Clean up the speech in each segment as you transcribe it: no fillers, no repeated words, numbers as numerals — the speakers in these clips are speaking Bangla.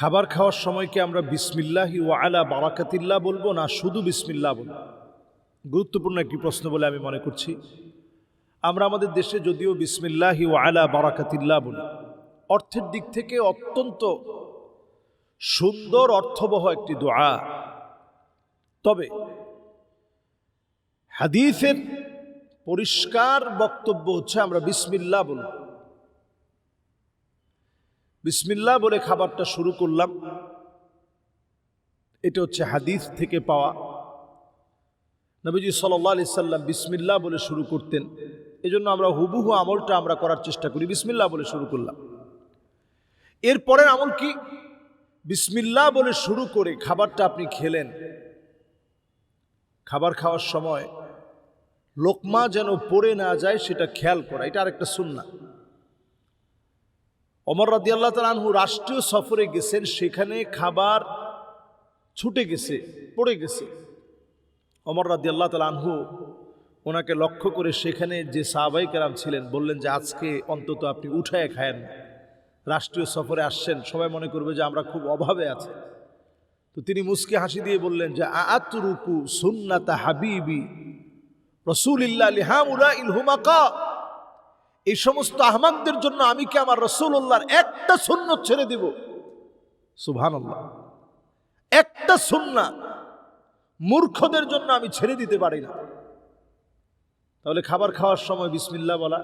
খাবার খাওয়ার সময় কি আমরা বিসমিল্লাহি ওয়া আলা বারাকাতিল্লাহ বলবো না শুধু বিসমিল্লাহ বলবো? গুরুত্বপূর্ণ একটি প্রশ্ন বলে আমি মনে করছি। আমরা আমাদের দেশে যদিও বিসমিল্লাহি ওয়া আলা বারাকাতিল্লাহ বলি, অর্থের দিক থেকে অত্যন্ত সুন্দর অর্থবহ একটি দোয়া, তবে হাদিসের পরিষ্কার বক্তব্য হচ্ছে আমরা বিসমিল্লাহ বলব। বিসমিল্লাহ বলে খাবারটা শুরু করলাম, এটা হচ্ছে হাদিস থেকে পাওয়া। নবীজি সাল্লাল্লাহু আলাইহি সাল্লাম বিসমিল্লাহ বলে শুরু করতেন, এজন্য আমরা হুবহু আমলটা আমরা করার চেষ্টা করি। বিসমিল্লাহ বলে শুরু করলাম। এরপরের আমল কি? বিসমিল্লাহ বলে শুরু করে খাবারটা আপনি খেলেন, খাবার খাওয়ার সময় লোকমা যেন পড়ে না যায় সেটা খেয়াল করা, এটা আরেকটা সুন্নাহ। ওমর রাদিয়াল্লাহু তাআলা আনহু রাষ্ট্রীয় সফরে গেছেন, সেখানে খাবার ছুটে গেছে, পড়ে গেছে। ওমর রাদিয়াল্লাহু তাআলা আনহু ওনাকে লক্ষ্য করে সেখানে যে সাহাবায়ে কেরাম ছিলেন বললেন যে আজকে অন্তত আপনি উঠায় খায়েন, রাষ্ট্রীয় সফরে আসছেন, সবাই মনে করবে যে আমরা খুব অভাবে আছি। তো তিনি মুস্কি হাসি দিয়ে বললেন যে আতরুকু সুন্নাতা হাবিবি রাসূলিল্লাহ লিহাউলাইল হুমাকা, এই সমস্ত আহমাকদের জন্য আমি কি আমার রাসূলুল্লাহর একটা সুন্নত ছেড়ে দিব? সুবহানাল্লাহ, একটা সুন্নাত মূর্খদের জন্য আমি ছেড়ে দিতে পারি না। তাহলে খাবার খাওয়ার সময় বিসমিল্লাহ বলা,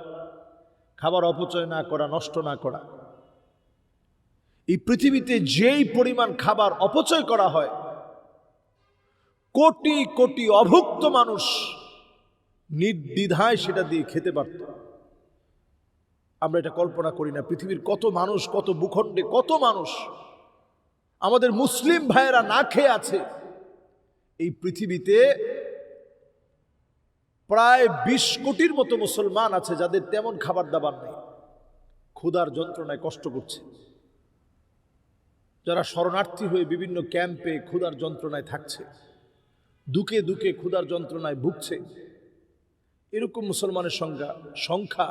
খাবার অপচয় না করা, নষ্ট না করা। এই পৃথিবীতে যেই পরিমাণ খাবার অপচয় করা হয়, কোটি কোটি অভুক্ত মানুষ নির্দ্বিধায় সেটা দিয়ে খেতে পারত। আমরা এটা কল্পনা করি না। পৃথিবীর কত মানুষ, কত ভূখণ্ডে কত মানুষ, আমাদের মুসলিম ভাইয়েরা না খেয়ে আছে। এই পৃথিবীতে প্রায় 20 কোটির মতো মুসলমান আছে যাদের তেমন খাবার দাবার নেই, ক্ষুধার যন্ত্রণায় কষ্ট করছে, যারা শরণার্থী হয়ে বিভিন্ন ক্যাম্পে ক্ষুধার যন্ত্রণায় থাকছে, দুকে দুকে ক্ষুধার যন্ত্রণায় ভুগছে। এরকম মুসলমানের সংখ্যা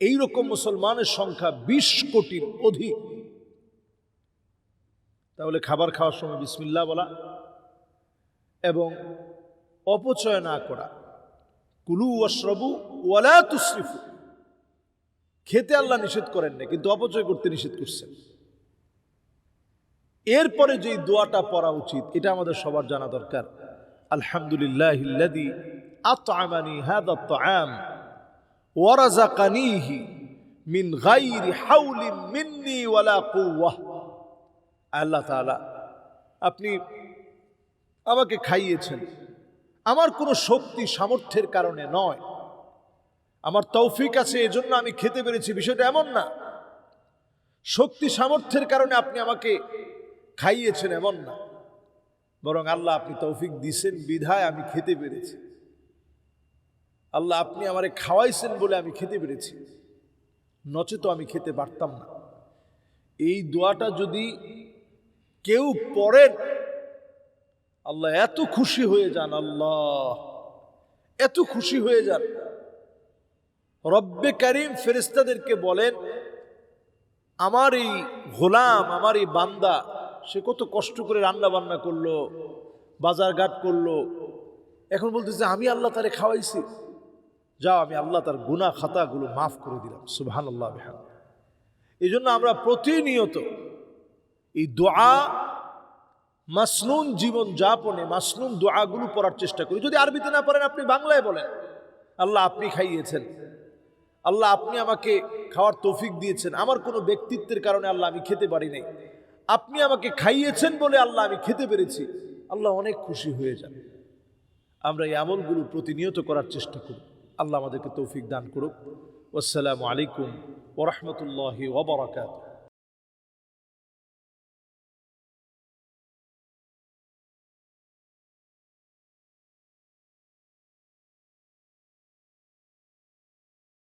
এইরকম মুসলমানের সংখ্যা 20 কোটির অধিক। তাহলে খাবার খাওয়ার সময় বিসমিল্লাহ বলা এবং অপচয় না করা। কুলু ওয়াশরাবু ওয়ালা তুসরিফু, খেতে আল্লাহ নিষেধ করেন না, কিন্তু অপচয় করতে নিষেধ করছেন। এরপরে যেই দোয়াটা পড়া উচিত এটা আমাদের সবার জানা দরকার। আলহামদুলিল্লাহিল্লাযী আত'আমানি হাযা আত-তা'আম ওয়া রাযাকানিহি মিন গায়রি হাওলিন মিন্নি ওয়ালা কুওয়াহ। আল্লাহ তাআলা, আপনি আমাকে খাইয়েছেন, আমার কোনো শক্তি সামর্থ্যের কারণে নয়, আমার তৌফিক আছে এজন্য আমি খেতে পেরেছি, বিষয়টা এমন না। শক্তি সামর্থ্যের কারণে আপনি আমাকে খাইয়েছেন এমন না, বরং আল্লাহ আপনি তৌফিক দিয়েছেন বিধায় আমি খেতে পেরেছি। আল্লাহ আপনি আমারে খাওয়াইছেন বলে আমি খেতে পেরেছি, নচেত আমি খেতে পারতাম না। এই দোয়াটা যদি কেউ পড়েন, আল্লাহ এত খুশি হয়ে যান, আল্লাহ এত খুশি হয়ে যান। রব্বে কারীম ফেরেশতাদেরকে বলেন, আমার এই গোলাম, আমার এই বান্দা, সে কত কষ্ট করে রান্না বান্না করলো, বাজারঘাট করলো, এখন বলতেছে আমি আল্লাহ তারে খাওয়াইছি, যাও আমি আল্লাহ তার গুনাহ খাতাগুলো মাফ করে দিলাম। সুবহানাল্লাহ বিহামদিহি। এই জন্য আমরা প্রতিনিয়ত এই দোয়া মাসনুন জীবন যাপনে মাসনুন দোয়াগুলো পড়ার চেষ্টা করি। যদি আরবিতে না পারেন আপনি বাংলায় বলেন, আল্লাহ আপনি খাইয়েছেন, আল্লাহ আপনি আমাকে খাওয়ার তৌফিক দিয়েছেন, আমার কোনো ব্যক্তিত্বের কারণে আল্লাহ আমি খেতে পারি নাই, আপনি আমাকে খাইয়েছেন বলে আল্লাহ আমি খেতে পেরেছি। আল্লাহ অনেক খুশি হয়ে যান। আমরা এই আমলগুলো প্রতিনিয়ত করার চেষ্টা করি। আল্লাহ আমাদেরকে তৌফিক দান করুক। আসসালামু আলাইকুম ওয়া রাহমাতুল্লাহি ওয়া বারাকাতুহু।